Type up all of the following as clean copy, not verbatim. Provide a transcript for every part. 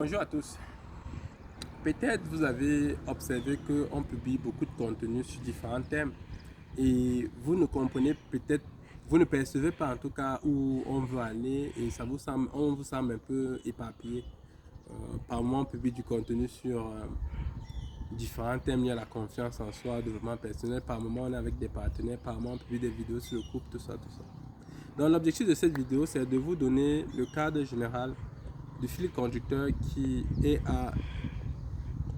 Bonjour à tous. Peut-être vous avez observé qu'on publie beaucoup de contenu sur différents thèmes et vous ne comprenez peut-être, vous ne percevez pas en tout cas où on veut aller et on vous semble un peu éparpillé. Par moment, on publie du contenu sur différents thèmes liés à la confiance en soi, développement personnel. Par moment, on est avec des partenaires. Par moment, on publie des vidéos sur le couple, tout ça, tout ça. Donc, l'objectif de cette vidéo, c'est de vous donner le cadre général du fil conducteur qui est à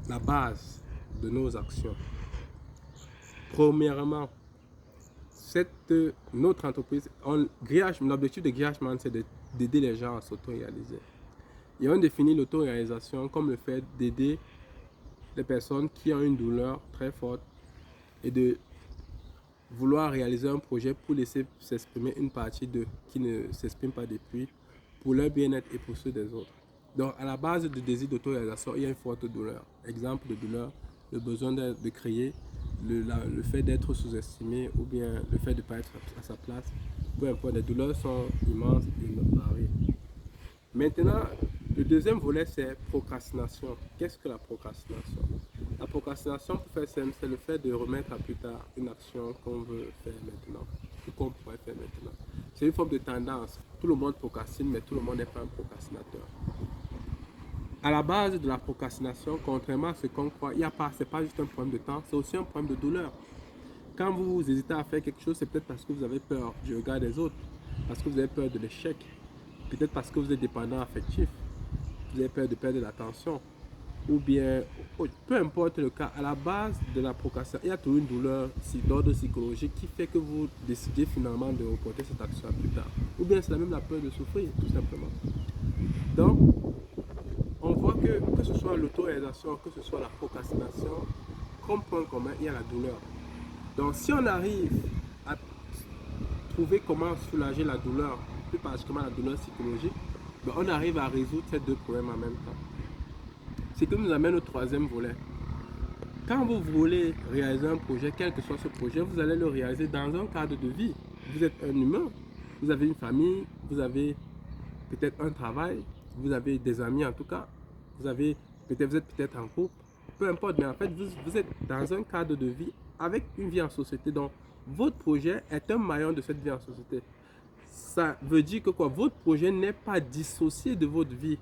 la base de nos actions. Premièrement, notre entreprise, l'objectif de GrillageMan, c'est d'aider les gens à s'auto-réaliser. Et on définit l'auto-réalisation comme le fait d'aider les personnes qui ont une douleur très forte et de vouloir réaliser un projet pour laisser s'exprimer une partie d'eux qui ne s'exprime pas depuis, pour leur bien-être et pour ceux des autres. Donc, à la base du désir d'auto-réalisation, il y a une forte douleur. Exemple de douleur, le besoin de créer, le fait d'être sous-estimé ou bien le fait de ne pas être à sa place. Peu importe, les douleurs sont immenses et variées. Maintenant, le deuxième volet, c'est procrastination. Qu'est-ce que la procrastination? La procrastination, pour faire simple, c'est le fait de remettre à plus tard une action qu'on veut faire maintenant, ou qu'on pourrait faire maintenant. C'est une forme de tendance. Tout le monde procrastine, mais tout le monde n'est pas un procrastinateur. À la base de la procrastination, contrairement à ce qu'on croit, ce n'est pas juste un problème de temps, c'est aussi un problème de douleur. Quand vous hésitez à faire quelque chose, c'est peut-être parce que vous avez peur du regard des autres, parce que vous avez peur de l'échec, peut-être parce que vous êtes dépendant affectif, vous avez peur de perdre l'attention, ou bien, peu importe le cas, à la base de la procrastination, il y a toujours une douleur d'ordre psychologique qui fait que vous décidez finalement de reporter cette action à plus tard. Ou bien c'est même la peur de souffrir, tout simplement. Donc, on voit que ce soit l'auto-réalisation, que ce soit la procrastination, comme point commun, il y a la douleur. Donc, si on arrive à trouver comment soulager la douleur, plus particulièrement la douleur psychologique, ben on arrive à résoudre ces deux problèmes en même temps. Ce qui nous amène au troisième volet. Quand vous voulez réaliser un projet, quel que soit ce projet, vous allez le réaliser dans un cadre de vie. Vous êtes un humain, vous avez une famille, vous avez peut-être un travail, vous avez des amis en tout cas, vous êtes peut-être en couple, peu importe, mais en fait vous êtes dans un cadre de vie avec une vie en société. Donc votre projet est un maillon de cette vie en société. Ça veut dire que quoi, votre projet n'est pas dissocié de votre vie.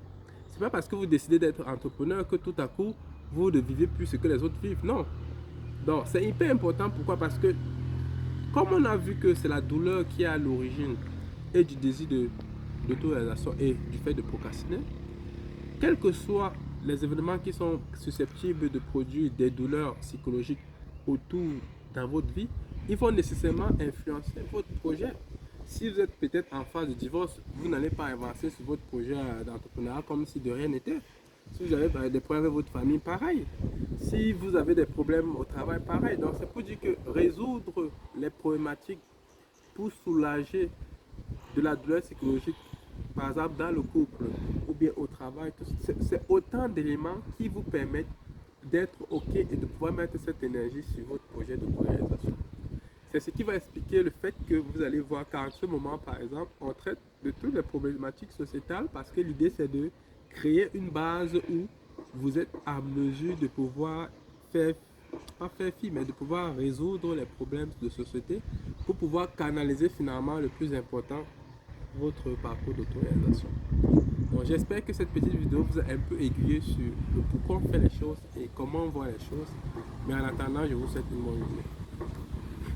C'est pas parce que vous décidez d'être entrepreneur que tout à coup vous ne vivez plus ce que les autres vivent. Non. Donc c'est hyper important. Pourquoi? Parce que comme on a vu que c'est la douleur qui est à l'origine et du désir d'auto-réalisation et du fait de procrastiner, quels que soient les événements qui sont susceptibles de produire des douleurs psychologiques autour dans votre vie, ils vont nécessairement influencer votre projet. Si vous êtes peut-être en phase de divorce, vous n'allez pas avancer sur votre projet d'entrepreneuriat comme si de rien n'était. Si vous avez des problèmes avec votre famille, pareil. Si vous avez des problèmes au travail, pareil. Donc c'est pour dire que résoudre les problématiques pour soulager de la douleur psychologique, par exemple dans le couple ou bien au travail, c'est autant d'éléments qui vous permettent d'être OK et de pouvoir mettre cette énergie sur votre projet de réalisation. C'est ce qui va expliquer le fait que vous allez voir qu'en ce moment, par exemple, on traite de toutes les problématiques sociétales parce que l'idée, c'est de créer une base où vous êtes à mesure de pouvoir mais de pouvoir résoudre les problèmes de société pour pouvoir canaliser finalement le plus important, votre parcours d'auto-réalisation. Donc j'espère que cette petite vidéo vous a un peu aiguillé sur le pourquoi on fait les choses et comment on voit les choses. Mais en attendant, je vous souhaite une bonne journée.